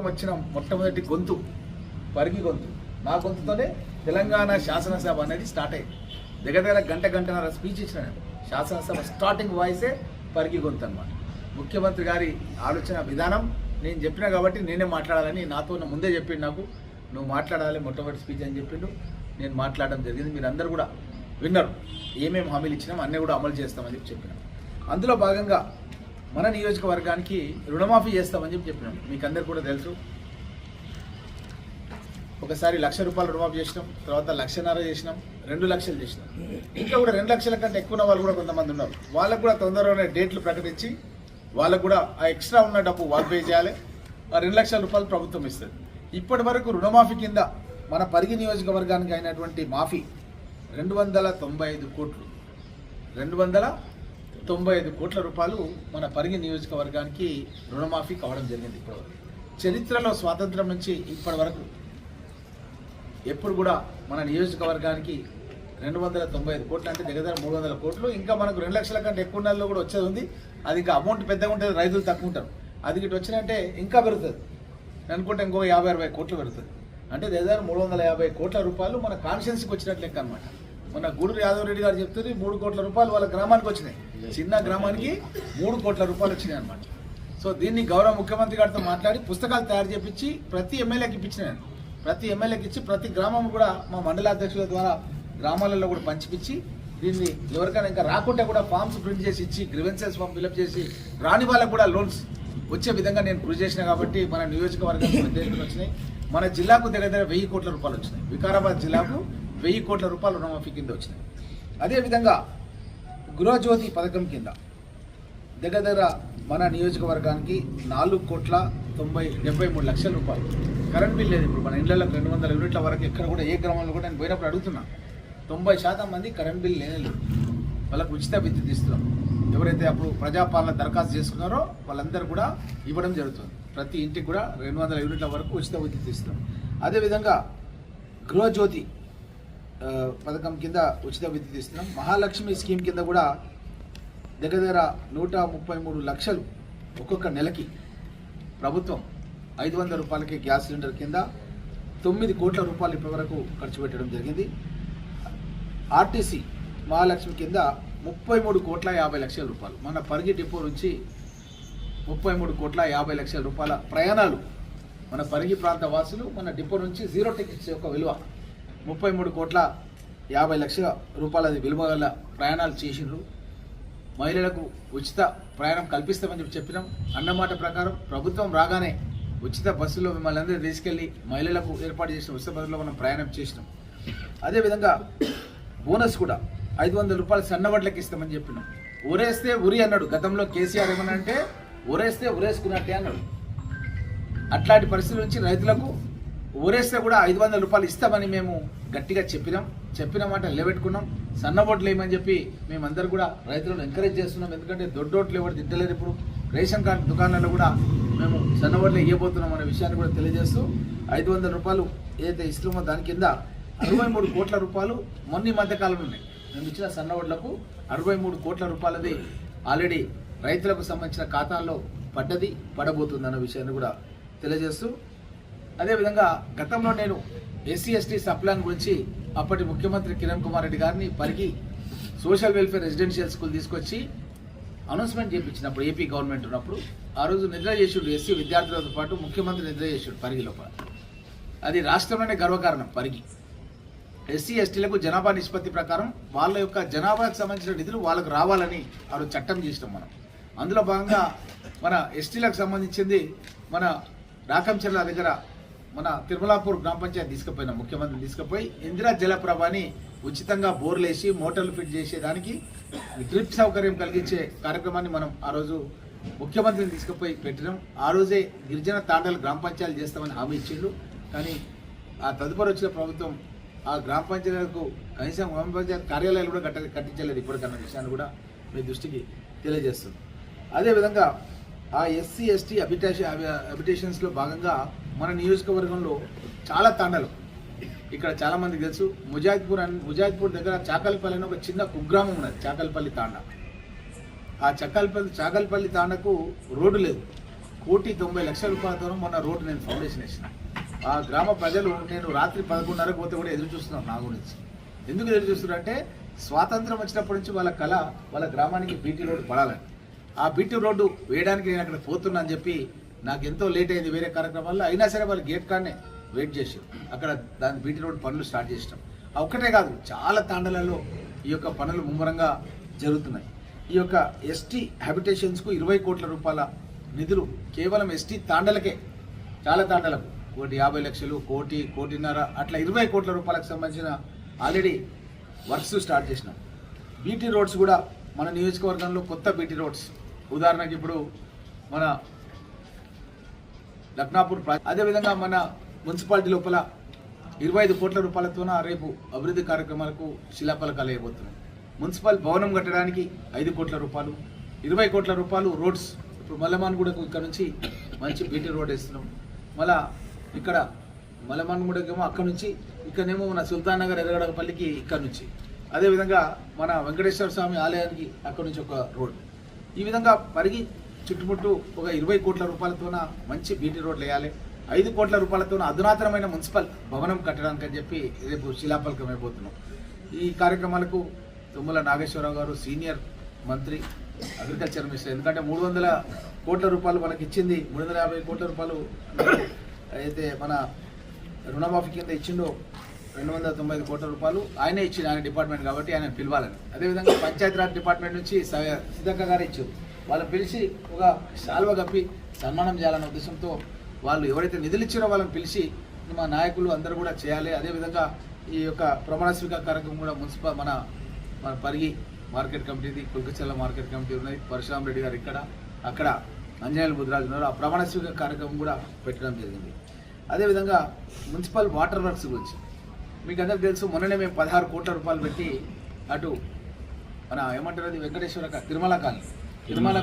వచ్చిన మొట్టమొదటి గొంతు పరిగి గొంతు నా గొంతుతోనే తెలంగాణ శాసనసభ అనేది స్టార్ట్ అయ్యింది. దగ్గర గంటన్నర స్పీచ్ ఇచ్చిన శాసనసభ స్టార్టింగ్ వాయిసే పరిగి గొంతు అనమాట. ముఖ్యమంత్రి గారి ఆలోచన విధానం నేను చెప్పినా కాబట్టి నేనే మాట్లాడాలని నాతో ముందే చెప్పిండు. నాకు నువ్వు మాట్లాడాలి మొట్టమొదటి స్పీచ్ అని చెప్పిండు. నేను మాట్లాడడం జరిగింది. మీరు అందరూ కూడా విన్నారు. ఏమేమి హామీలు ఇచ్చినాం అన్నీ కూడా అమలు చేస్తామని చెప్పినాం. అందులో భాగంగా మన నియోజకవర్గానికి రుణమాఫీ చేస్తామని చెప్పినాం. మీకు అందరు కూడా తెలుసు. ఒకసారి 1,00,000 రూపాయలు రుణమాఫీ చేసినాం, తర్వాత 1,50,000 చేసినాం, 2 లక్షలు చేసినాం. ఇంకా కూడా 2 లక్షల కంటే ఎక్కువ ఉన్న వాళ్ళు కూడా కొంతమంది ఉన్నారు. వాళ్ళకు కూడా తొందరగానే డేట్లు ప్రకటించి వాళ్ళకు కూడా ఆ ఎక్స్ట్రా ఉన్న డబ్బు వాళ్ళు పే చేయాలి. ఆ 2 లక్షల రూపాయలు ప్రభుత్వం ఇస్తుంది. ఇప్పటి వరకు రుణమాఫీ కింద మన పరిగి నియోజకవర్గానికి అయినటువంటి మాఫీ 295 కోట్లు 295 కోట్ల రూపాయలు మన పరిగి నియోజకవర్గానికి రుణమాఫీ కావడం జరిగింది. ఇప్పటివరకు చరిత్రలో స్వాతంత్రం నుంచి ఇప్పటి వరకు ఎప్పుడు కూడా మన నియోజకవర్గానికి 295 కోట్లు అంటే దగ్గర 300 కోట్లు. ఇంకా మనకు 2 లక్షల కంటే ఎక్కువ నెలలో కూడా వచ్చేది ఉంది. అది ఇంకా అమౌంట్ పెద్దగా ఉంటుంది, రైతులు తక్కువ ఉంటారు. అది ఇటు వచ్చినంటే ఇంకా పెరుగుతుంది. అనుకుంటే ఇంకో 50-60 కోట్లు పెరుగుతుంది. అంటే దగ్గర 350 కోట్ల రూపాయలు మన కాన్స్టిట్యున్సీకి వచ్చినట్లు లెక్క అనమాట. మన గూడూరు యాదవ్ రెడ్డి గారు చెప్తుంది 3 కోట్ల రూపాయలు వాళ్ళ గ్రామానికి వచ్చినాయి. చిన్న గ్రామానికి 3 కోట్ల రూపాయలు వచ్చినాయి అనమాట. సో దీన్ని గౌరవ ముఖ్యమంత్రి గారితో మాట్లాడి పుస్తకాలు తయారు చేపించి ప్రతి ఎమ్మెల్యేకి ఇప్పించినాను. ప్రతి ఎమ్మెల్యేకి ఇచ్చి ప్రతి గ్రామం కూడా మా మండల అధ్యక్షుల ద్వారా గ్రామాలలో కూడా పంచిపించి దీన్ని ఎవరికైనా ఇంకా రాకుంటే కూడా ఫామ్స్ ప్రింట్ చేసి ఇచ్చి గ్రీవెన్సెస్ ఫామ్ ఫిల్అప్ చేసి రాని వాళ్ళకు కూడా లోన్స్ వచ్చే విధంగా నేను కృషి చేసిన కాబట్టి మన నియోజకవర్గం వచ్చినాయి. మన జిల్లాకు దగ్గర 1000 కోట్ల రూపాయలు వచ్చినాయి. వికారాబాద్ జిల్లాకు 1000 కోట్ల రూపాయలు రుణమాఫీ కింద వచ్చినాయి. అదేవిధంగా గృహజ్యోతి పథకం కింద దగ్గర మన నియోజకవర్గానికి 4,73 లక్షల రూపాయలు. కరెంట్ బిల్ లేదు. ఇప్పుడు మన ఇళ్లలో 200 యూనిట్ల వరకు ఎక్కడ కూడా ఏ గ్రామంలో కూడా నేను పోయినప్పుడు అడుగుతున్నా. 90% మంది కరెంట్ బిల్ లేదు. వాళ్ళకు ఉచిత విద్యుత్ ఇస్తున్నాం. ఎవరైతే అప్పుడు ప్రజాపాలన దరఖాస్తు చేసుకున్నారో వాళ్ళందరూ కూడా ఇవ్వడం జరుగుతుంది. ప్రతి ఇంటికి కూడా 200 యూనిట్ల వరకు ఉచిత విద్యుత్ ఇస్తున్నాం. అదేవిధంగా గృహజ్యోతి పథకం కింద ఉచిత విద్యుత్ ఇస్తున్నాం. మహాలక్ష్మి స్కీమ్ కింద కూడా దగ్గర 133 లక్షలు ఒక్కొక్క నెలకి ప్రభుత్వం 500 రూపాయలకి గ్యాస్ సిలిండర్ కింద 9 కోట్ల రూపాయలు ఇప్పటి వరకు ఖర్చు పెట్టడం జరిగింది. ఆర్టీసీ మహాలక్ష్మి కింద 33,50,00,000 రూపాయలు. మన పరిగి డిపో నుంచి 33,50,00,000 రూపాయల ప్రయాణాలు మన పరిగి ప్రాంత వాసులు మన డిపో నుంచి 0 టికెట్స్ యొక్క విలువ 33,50,00,000 రూపాయల విలువ గల ప్రయాణాలు చేసిండ్రు. మహిళలకు ఉచిత ప్రయాణం కల్పిస్తామని చెప్పినాం. అన్నమాట ప్రకారం ప్రభుత్వం రాగానే ఉచిత బస్సులో మిమ్మల్ని అందరూ తీసుకెళ్లి మహిళలకు ఏర్పాటు చేసిన ఉచిత బస్సులో మనం ప్రయాణం చేసినాం. అదేవిధంగా బోనస్ కూడా 500 రూపాయలు సన్నవడ్లకి ఇస్తామని చెప్పినాం. ఊరేస్తే ఉరి అన్నాడు గతంలో కేసీఆర్. ఏమన్నా అంటే ఊరేస్తే ఉరేసుకున్నట్టే అన్నాడు. అట్లాంటి పరిస్థితుల నుంచి రైతులకు ఊరేస్తే కూడా 500 రూపాయలు ఇస్తామని మేము గట్టిగా చెప్పిన మాట నిలబెట్టుకున్నాం. సన్నబొట్లు వేయమని చెప్పి మేమందరూ కూడా రైతులను ఎంకరేజ్ చేస్తున్నాం. ఎందుకంటే దొడ్డోట్లు ఎవరు తింటలేరు. ఇప్పుడు రేషన్ కార్డు దుకాణాల్లో కూడా మేము సన్నబొట్లు ఇవ్వబోతున్నాం అనే విషయాన్ని కూడా తెలియజేస్తూ 500 రూపాయలు ఏదైతే ఇస్తున్నామో దాని కింద 63 కోట్ల రూపాయలు మొన్న మధ్యకాలంలో ఉన్నాయి. మేము ఇచ్చిన సన్నబొట్లకు 63 కోట్ల రూపాయలది ఆల్రెడీ రైతులకు సంబంధించిన ఖాతాల్లో పడబోతుంది అన్న విషయాన్ని కూడా తెలియజేస్తూ, అదేవిధంగా గతంలో నేను SC/ST సప్లాన్ గురించి అప్పటి ముఖ్యమంత్రి కిరణ్ కుమార్ రెడ్డి గారిని Parigi social welfare residential school తీసుకొచ్చి అనౌన్స్మెంట్ చేయించినప్పుడు ఏపీ గవర్నమెంట్ ఉన్నప్పుడు ఆ రోజు నిద్ర చేసాడు. ఎస్సీ విద్యార్థులతో పాటు ముఖ్యమంత్రి నిద్ర చేసాడు పరిగి లోపల. అది రాష్ట్రంలోనే గర్వకారణం. పరిగి SC/STలకు జనాభా నిష్పత్తి ప్రకారం వాళ్ళ యొక్క జనాభాకు సంబంధించిన నిధులు వాళ్ళకు రావాలని ఆ రోజు చట్టం చేసినాం మనం. అందులో భాగంగా మన STలకు సంబంధించింది మన రాకంచెర్ల దగ్గర మన తిరుమలాపూర్ గ్రామ పంచాయతీ తీసుకుపోయినాం. ముఖ్యమంత్రి తీసుకుపోయి ఇందిరా జలప్రభని ఉచితంగా బోర్లేసి మోటార్లు ఫిట్ చేసేదానికి డ్రిప్ సౌకర్యం కలిగించే కార్యక్రమాన్ని మనం ఆ రోజు ముఖ్యమంత్రిని తీసుకుపోయి పెట్టినాం. ఆ రోజే గిరిజన తాండాలు గ్రామ పంచాయతీలు చేస్తామని హామీ ఇచ్చిండు. కానీ ఆ తదుపరి వచ్చిన ప్రభుత్వం ఆ గ్రామ పంచాయతీలకు కనీసం గ్రామ పంచాయతీ కార్యాలయాలు కూడా కట్టించలేదు ఇప్పటికన్నా విషయాన్ని కూడా మీ దృష్టికి తెలియజేస్తుంది. అదేవిధంగా ఆ SC/ST అబిటేషన్స్లో భాగంగా మన నియోజకవర్గంలో చాలా తాండాలు ఇక్కడ చాలా మందికి తెలుసు. ముజాయిద్పూర్ దగ్గర చాకల్పల్లి అని ఒక చిన్న కుగ్రామం ఉన్నది. చాకల్పల్లి తాండా. ఆ చాకల్పల్లి తాండకు రోడ్డు లేదు. 1,90,00,000 రూపాయలతో మొన్న రోడ్డు నేను ఫౌండేషన్ వేసిన. ఆ గ్రామ ప్రజలు నేను రాత్రి 11:30 పోతే కూడా ఎదురు చూస్తున్నాను నా గురించి. ఎందుకు ఎదురు చూస్తున్నారంటే స్వాతంత్రం వచ్చినప్పటి నుంచి వాళ్ళ కళ వాళ్ళ గ్రామానికి బీటీ రోడ్డు పడాలని. ఆ బీటీ రోడ్డు వేయడానికి నేను అక్కడ పోతున్నా అని చెప్పి నాకు ఎంతో లేట్ అయింది వేరే కార్యక్రమాల్లో, అయినా సరే వాళ్ళు గేట్ కాడనే వెయిట్ చేసి అక్కడ దాని బీటీ రోడ్ పనులు స్టార్ట్ చేసినాం. ఒక్కటే కాదు, చాలా తాండలలో ఈ యొక్క పనులు ముమ్మరంగా జరుగుతున్నాయి. ఈ యొక్క ఎస్టీ హ్యాబిటేషన్స్కు 20 కోట్ల రూపాయల నిధులు కేవలం ఎస్టీ తాండలకే, చాలా తాండలకు 1,50 లక్షలు, 1,00,00,000 అట్లా 20 కోట్ల రూపాయలకు సంబంధించిన ఆల్రెడీ వర్క్స్ స్టార్ట్ చేసినాం. బీటీ రోడ్స్ కూడా మన నియోజకవర్గంలో కొత్త బీటీ రోడ్స్, ఉదాహరణకి ఇప్పుడు మన లక్నాపూర్, అదేవిధంగా మన మున్సిపాలిటీ లోపల 25 కోట్ల రూపాయలతోన రేపు అభివృద్ధి కార్యక్రమాలకు శిలాఫలకాలు వేయబోతున్నాం. మున్సిపల్ భవనం కట్టడానికి 5 కోట్ల రూపాయలు, 20 కోట్ల రూపాయలు రోడ్స్. ఇప్పుడు మల్లమాన్గూడకు ఇక్కడ నుంచి మంచి బీటీ రోడ్ వేస్తున్నాం. మళ్ళా ఇక్కడ మల్లమాన్గూడకేమో అక్కడ నుంచి, ఇక్కడనేమో మన సుల్తాన్ నగర్ ఎర్రగడపల్లికి ఇక్కడ నుంచి, అదేవిధంగా మన వెంకటేశ్వర స్వామి ఆలయానికి అక్కడ నుంచి ఒక రోడ్. ఈ విధంగా పరిగి చుట్టుముట్టు ఒక 20 కోట్ల రూపాయలతోన మంచి బీటీ రోడ్లు వేయాలి. 5 కోట్ల రూపాయలతో అధునాతనమైన మున్సిపల్ భవనం కట్టడానికి అని చెప్పి రేపు శిలాఫలకం అయిపోతున్నాం. ఈ కార్యక్రమాలకు తుమ్మల నాగేశ్వరరావు గారు సీనియర్ మంత్రి, అగ్రికల్చర్ మినిస్టర్, ఎందుకంటే 300 కోట్ల రూపాయలు మనకి ఇచ్చింది, 350 కోట్ల రూపాయలు అయితే మన రుణమాఫీ కింద ఇచ్చిండో 295 కోట్ల రూపాయలు ఆయనే ఇచ్చింది, ఆయన డిపార్ట్మెంట్ కాబట్టి ఆయన పిలవాలని. అదేవిధంగా పంచాయతీరాజ్ డిపార్ట్మెంట్ నుంచి సిద్ధక్క గారు ఇచ్చారు, వాళ్ళని పిలిచి ఒక శాల్వ కప్పి సన్మానం చేయాలనే ఉద్దేశంతో వాళ్ళు ఎవరైతే నిధులు ఇచ్చారో వాళ్ళని పిలిచి మా నాయకులు అందరూ కూడా చేయాలి. అదేవిధంగా ఈ యొక్క ప్రమాణ స్వీకార కార్యక్రమం కూడా మున్సిపల్ మన పరిగి మార్కెట్ కమిటీది, కుల్కచర్ల మార్కెట్ కమిటీ ఉన్నది, పరశురామ్ రెడ్డి గారు ఇక్కడ, అక్కడ అంజనేయులు బుద్ధరాజు ఉన్నారు. ఆ ప్రమాణ స్వీకార కార్యక్రమం కూడా పెట్టడం జరిగింది. అదేవిధంగా మున్సిపల్ వాటర్ వర్క్స్ గురించి మీకు అందరికీ తెలుసు, మొన్ననే మేము 16 కోట్ల రూపాయలు పెట్టి అటు మన ఏమంటారు అది వెంకటేశ్వర తిరుమల కాలనీ, తిరుమల